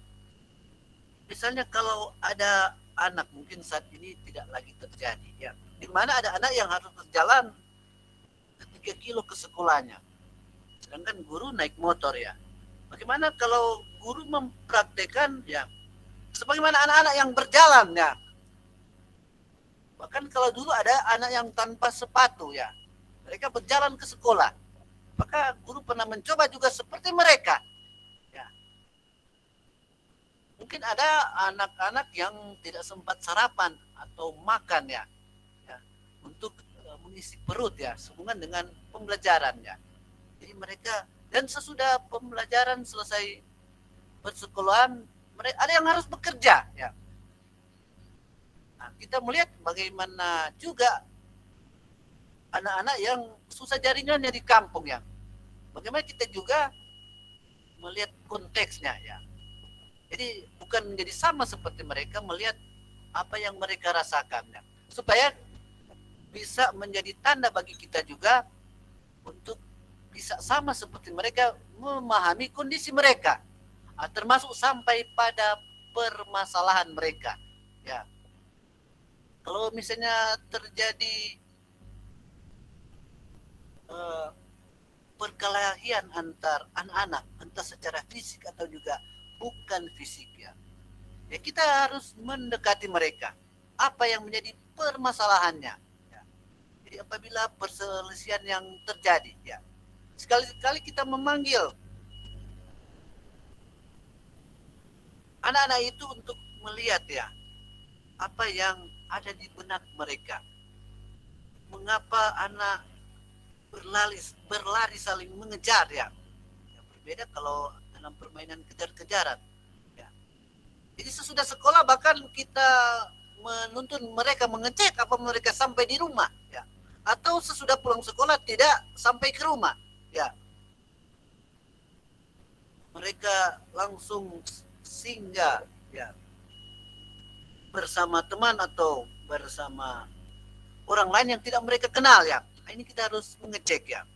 misalnya kalau ada anak, mungkin saat ini tidak lagi terjadi ya, di mana ada anak yang harus berjalan 3 kilo ke sekolahnya, sedangkan guru naik motor ya. Bagaimana kalau guru mempraktekkan ya sebagaimana anak-anak yang berjalan ya. Bahkan kalau dulu ada anak yang tanpa sepatu ya, mereka berjalan ke sekolah. Maka guru pernah mencoba juga seperti mereka. Ya. Mungkin ada anak-anak yang tidak sempat sarapan atau makan ya, untuk mengisi perut ya, sehubungan dengan pembelajaran ya. Jadi mereka, dan sesudah pembelajaran selesai persekolahan, mereka ada yang harus bekerja ya. Nah, kita melihat bagaimana juga anak-anak yang susah jaringannya di kampung ya. Bagaimana kita juga melihat konteksnya ya. Jadi bukan menjadi sama seperti mereka, melihat apa yang mereka rasakan ya. Supaya bisa menjadi tanda bagi kita juga untuk bisa sama seperti mereka memahami kondisi mereka, termasuk sampai pada permasalahan mereka ya. Kalau misalnya terjadi perkelahian antar anak-anak, entah secara fisik atau juga bukan fisik ya, ya kita harus mendekati mereka. Apa yang menjadi permasalahannya ya. Jadi apabila perselisihan yang terjadi ya, sekali-kali kita memanggil anak-anak itu untuk melihat ya apa yang ada di benak mereka. Mengapa anak berlari saling mengejar ya. Ya berbeda kalau dalam permainan kejar-kejaran ya. Jadi sesudah sekolah bahkan kita menuntun mereka mengecek apa mereka sampai di rumah ya, atau sesudah pulang sekolah tidak sampai ke rumah ya, mereka langsung singgah ya bersama teman atau bersama orang lain yang tidak mereka kenal ya. Ini kita harus mengecek ya.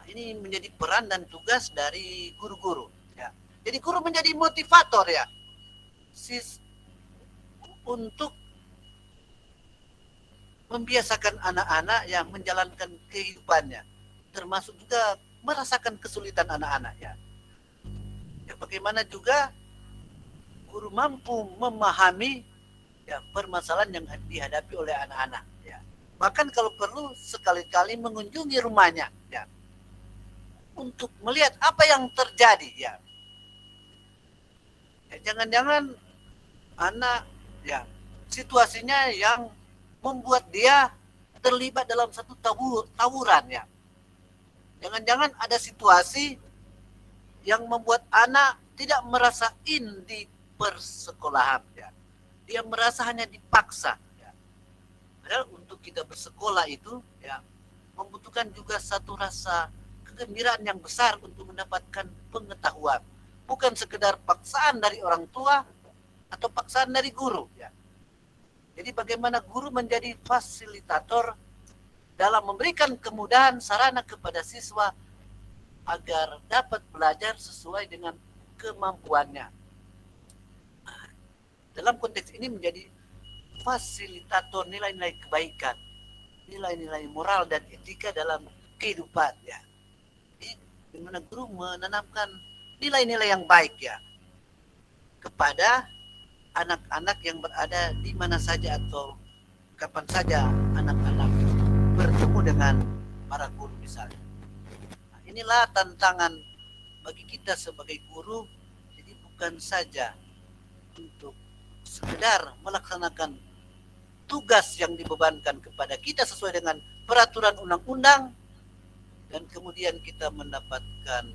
Ini menjadi peran dan tugas dari guru-guru ya. Jadi guru menjadi motivator ya, untuk membiasakan anak-anak yang menjalankan kehidupannya, termasuk juga merasakan kesulitan anak-anak ya. Ya bagaimana juga guru mampu memahami ya permasalahan yang dihadapi oleh anak-anak ya. Bahkan kalau perlu sekali-kali mengunjungi rumahnya ya, untuk melihat apa yang terjadi ya. Ya jangan-jangan anak ya situasinya yang membuat dia terlibat dalam satu tawuran ya. Jangan-jangan ada situasi yang membuat anak tidak merasa in di persekolahan ya. Dia merasa hanya dipaksa ya. Padahal untuk kita bersekolah itu ya membutuhkan juga satu rasa kegembiraan yang besar untuk mendapatkan pengetahuan. Bukan sekedar paksaan dari orang tua atau paksaan dari guru ya. Jadi bagaimana guru menjadi fasilitator dalam memberikan kemudahan sarana kepada siswa agar dapat belajar sesuai dengan kemampuannya. Dalam konteks ini menjadi fasilitator nilai-nilai kebaikan, nilai-nilai moral dan etika dalam kehidupan ya. Jadi bagaimana guru menanamkan nilai-nilai yang baik ya kepada anak-anak yang berada di mana saja atau kapan saja anak-anak bertemu dengan para guru misalnya. Nah, inilah tantangan bagi kita sebagai guru. Jadi bukan saja untuk sekedar melaksanakan tugas yang dibebankan kepada kita sesuai dengan peraturan undang-undang dan kemudian kita mendapatkan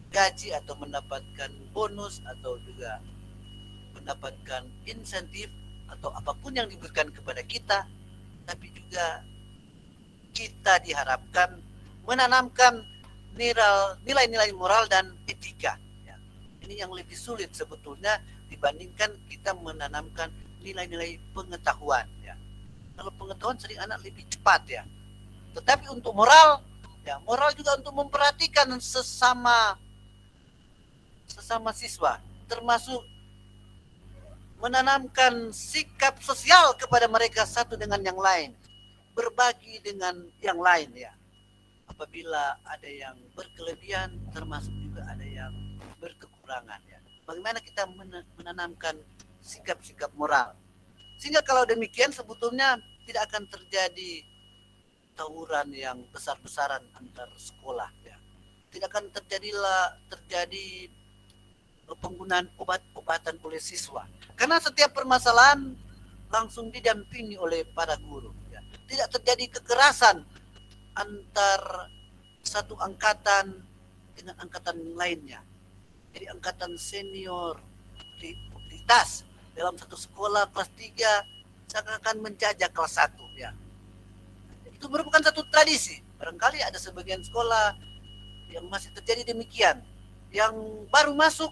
gaji atau mendapatkan bonus atau juga mendapatkan insentif atau apapun yang diberikan kepada kita, tapi juga kita diharapkan menanamkan nilai-nilai moral dan etika ya. Ini yang lebih sulit sebetulnya dibandingkan kita menanamkan nilai-nilai pengetahuan ya. Kalau pengetahuan sering anak lebih cepat ya, tetapi untuk moral ya, moral juga untuk memperhatikan sesama siswa, termasuk menanamkan sikap sosial kepada mereka satu dengan yang lain, berbagi dengan yang lain ya. Apabila ada yang berkelebihan, termasuk juga ada yang berkekurangan ya. Bagaimana kita menanamkan sikap-sikap moral, sehingga kalau demikian sebetulnya tidak akan terjadi tawuran yang besar-besaran antar sekolah ya. Tidak akan terjadi penggunaan obat-obatan oleh siswa. Karena setiap permasalahan langsung didampingi oleh para guru. Ya. Tidak terjadi kekerasan antar satu angkatan dengan angkatan lainnya. Jadi angkatan senior prioritas dalam satu sekolah kelas 3 seakan-akan menjajah kelas 1. Ya. Itu merupakan satu tradisi. Barangkali ada sebagian sekolah yang masih terjadi demikian. Yang baru masuk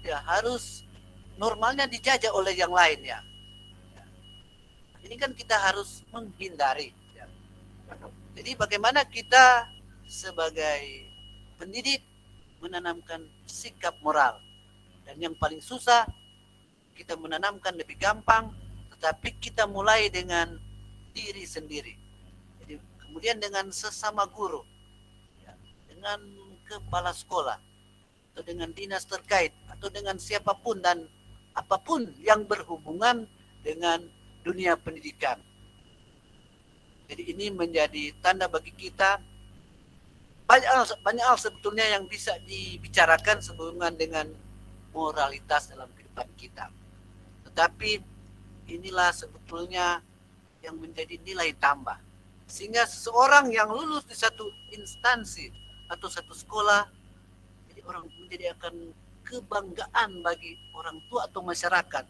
ya harus normalnya dijajah oleh yang lain ya. Ini kan kita harus menghindari ya. Jadi bagaimana kita sebagai pendidik menanamkan sikap moral, dan yang paling susah kita menanamkan lebih gampang, tetapi kita mulai dengan diri sendiri. Jadi kemudian dengan sesama guru ya, dengan kepala sekolah atau dengan dinas terkait atau dengan siapapun dan apapun yang berhubungan dengan dunia pendidikan. Jadi ini menjadi tanda bagi kita banyak hal sebetulnya yang bisa dibicarakan sehubungan dengan moralitas dalam kehidupan kita. Tetapi inilah sebetulnya yang menjadi nilai tambah. Sehingga seseorang yang lulus di satu instansi atau satu sekolah, jadi orang menjadi akan kebanggaan bagi orang tua atau masyarakat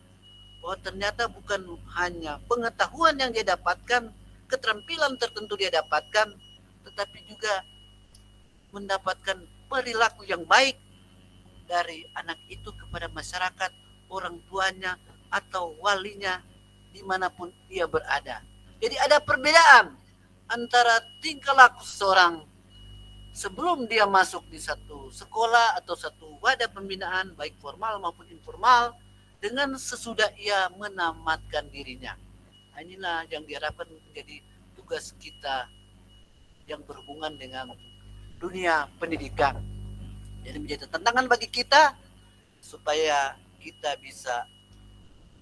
bahwa ternyata bukan hanya pengetahuan yang dia dapatkan, keterampilan tertentu dia dapatkan, tetapi juga mendapatkan perilaku yang baik dari anak itu kepada masyarakat, orang tuanya atau walinya dimanapun dia berada. Jadi ada perbedaan antara tingkah laku seseorang sebelum dia masuk di satu sekolah atau satu wadah pembinaan baik formal maupun informal dengan sesudah ia menamatkan dirinya. Nah, inilah yang diharapkan menjadi tugas kita yang berhubungan dengan dunia pendidikan. Jadi menjadi tantangan bagi kita supaya kita bisa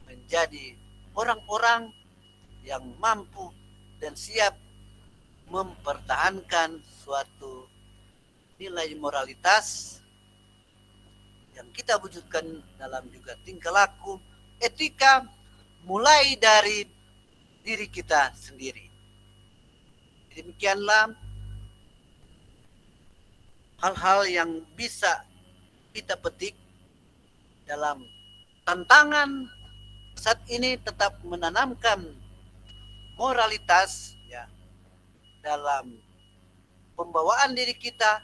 menjadi orang-orang yang mampu dan siap mempertahankan suatu nilai moralitas yang kita wujudkan dalam juga tingkah laku, etika, mulai dari diri kita sendiri. Demikianlah hal-hal yang bisa kita petik dalam tantangan saat ini, tetap menanamkan moralitas ya dalam pembawaan diri kita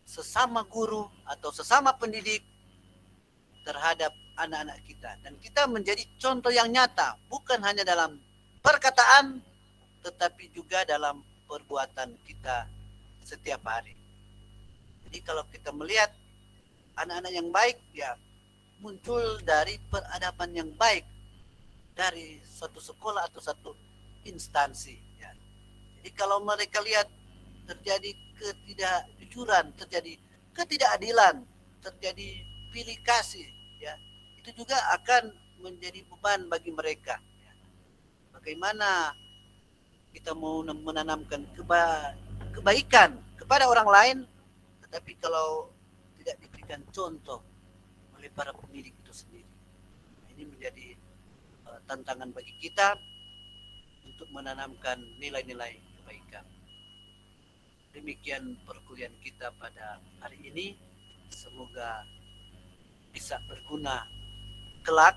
sesama guru atau sesama pendidik terhadap anak-anak kita, dan kita menjadi contoh yang nyata bukan hanya dalam perkataan tetapi juga dalam perbuatan kita setiap hari. Jadi kalau kita melihat anak-anak yang baik ya muncul dari peradaban yang baik dari suatu sekolah atau satu instansi ya. Jadi kalau mereka lihat terjadi ketidakjujuran, terjadi ketidakadilan, terjadi pilih kasih ya, itu juga akan menjadi beban bagi mereka ya. Bagaimana kita mau menanamkan kebaikan kepada orang lain tetapi kalau tidak diberikan contoh oleh para pendidik itu sendiri. Ini menjadi tantangan bagi kita untuk menanamkan nilai-nilai kebaikan. Demikian perkuliahan kita pada hari ini. Semoga bisa berguna kelak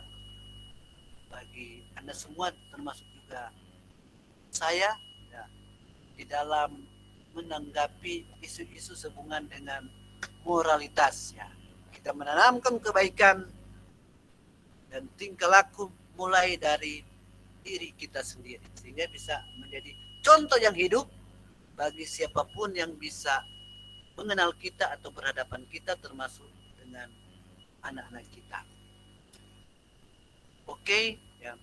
bagi Anda semua, termasuk juga saya ya, di dalam menanggapi isu-isu sehubungan dengan moralitas ya. Kita menanamkan kebaikan dan tingkah laku mulai dari diri kita sendiri sehingga bisa menjadi contoh yang hidup bagi siapapun yang bisa mengenal kita atau berhadapan kita, termasuk dengan anak-anak kita. Oke ya.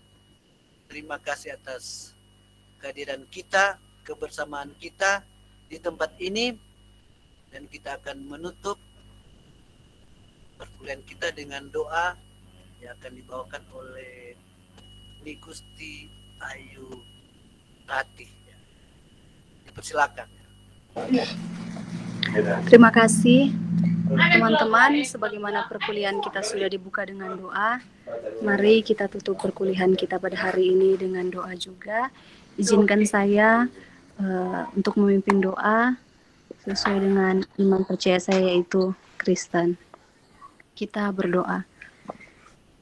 Terima kasih atas kehadiran kita, kebersamaan kita di tempat ini, dan kita akan menutup perkuliahan kita dengan doa yang akan dibawakan oleh Ni Gusti Ayu Ratih. Ya. Dipersilakan. Terima kasih teman-teman, sebagaimana perkuliahan kita sudah dibuka dengan doa, mari kita tutup perkuliahan kita pada hari ini dengan doa juga. Izinkan saya untuk memimpin doa sesuai dengan iman percaya saya, yaitu Kristen. Kita berdoa.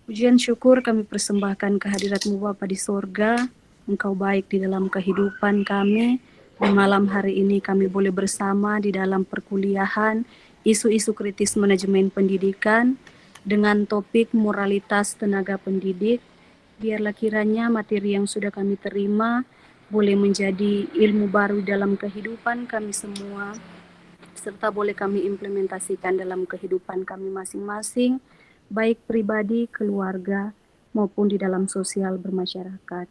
Pujian syukur kami persembahkan kehadirat-Mu Bapa di sorga. Engkau baik di dalam kehidupan kami. Di malam hari ini kami boleh bersama di dalam perkuliahan isu-isu kritis manajemen pendidikan dengan topik moralitas tenaga pendidik. Biarlah kiranya materi yang sudah kami terima boleh menjadi ilmu baru dalam kehidupan kami semua, serta boleh kami implementasikan dalam kehidupan kami masing-masing, baik pribadi, keluarga, maupun di dalam sosial bermasyarakat.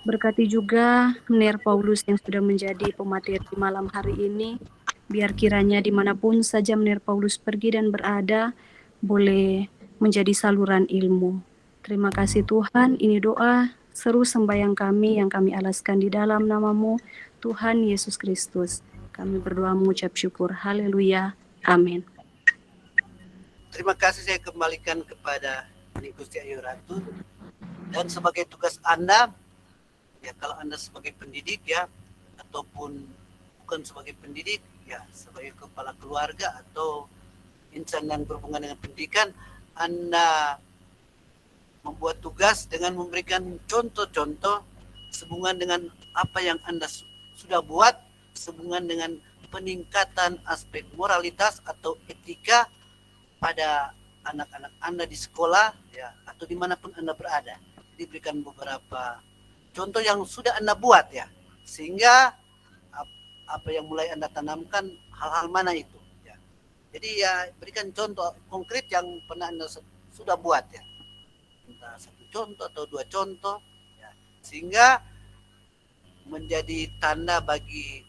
Berkati juga Mner Paulus yang sudah menjadi pemateri malam hari ini. Biar kiranya dimanapun saja Mner Paulus pergi dan berada, boleh menjadi saluran ilmu. Terima kasih Tuhan, ini doa seru sembahyang kami yang kami alaskan di dalam nama-Mu, Tuhan Yesus Kristus. Kami berdoa mengucap syukur. Haleluya. Amin. Terima kasih, saya kembalikan kepada Ni Gusti Ayu Ratu. Dan sebagai tugas Anda, ya kalau Anda sebagai pendidik ya, ataupun bukan sebagai pendidik, ya sebagai kepala keluarga atau insan yang berhubungan dengan pendidikan, Anda membuat tugas dengan memberikan contoh-contoh sehubungan dengan apa yang Anda sudah buat, sehubungan dengan peningkatan aspek moralitas atau etika pada anak-anak Anda di sekolah ya, atau dimanapun Anda berada. Diberikan beberapa contoh yang sudah Anda buat ya, sehingga apa yang mulai Anda tanamkan, hal-hal mana itu ya. Jadi ya berikan contoh konkret yang pernah Anda sudah buat ya, entah satu contoh atau dua contoh ya, sehingga menjadi tanda bagi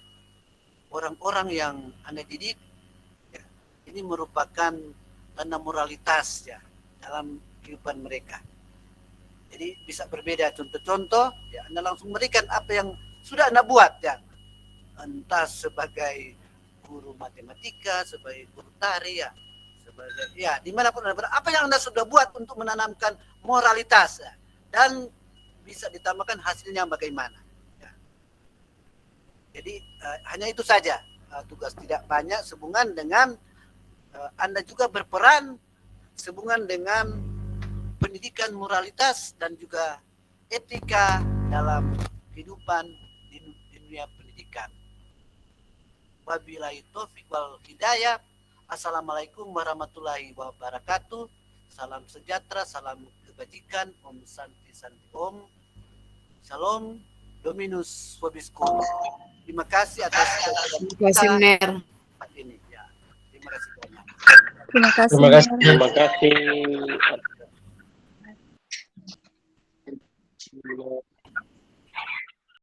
orang-orang yang Anda didik ya. Ini merupakan tanda moralitas ya dalam kehidupan mereka. Jadi bisa berbeda contoh-contoh ya, Anda langsung berikan apa yang sudah Anda buat ya, entah sebagai guru matematika, sebagai guru tari ya, sebagai ya dimanapun Anda berada, apa yang Anda sudah buat untuk menanamkan moralitas ya, dan bisa ditambahkan hasilnya bagaimana. Ya. Jadi hanya itu saja tugas, tidak banyak sehubungan dengan Anda juga berperan sehubungan dengan pendidikan moralitas dan juga etika dalam kehidupan di dunia pendidikan. Wabillahi taufik wal hidayah. Assalamualaikum warahmatullahi wabarakatuh. Salam sejahtera, salam kebajikan. Om Santi Santi Om. Shalom. Dominus Vobiscum. Terima kasih atas Ner. ini. Ya, terima kasih banyak. Terima kasih. Terima kasih. Terima kasih.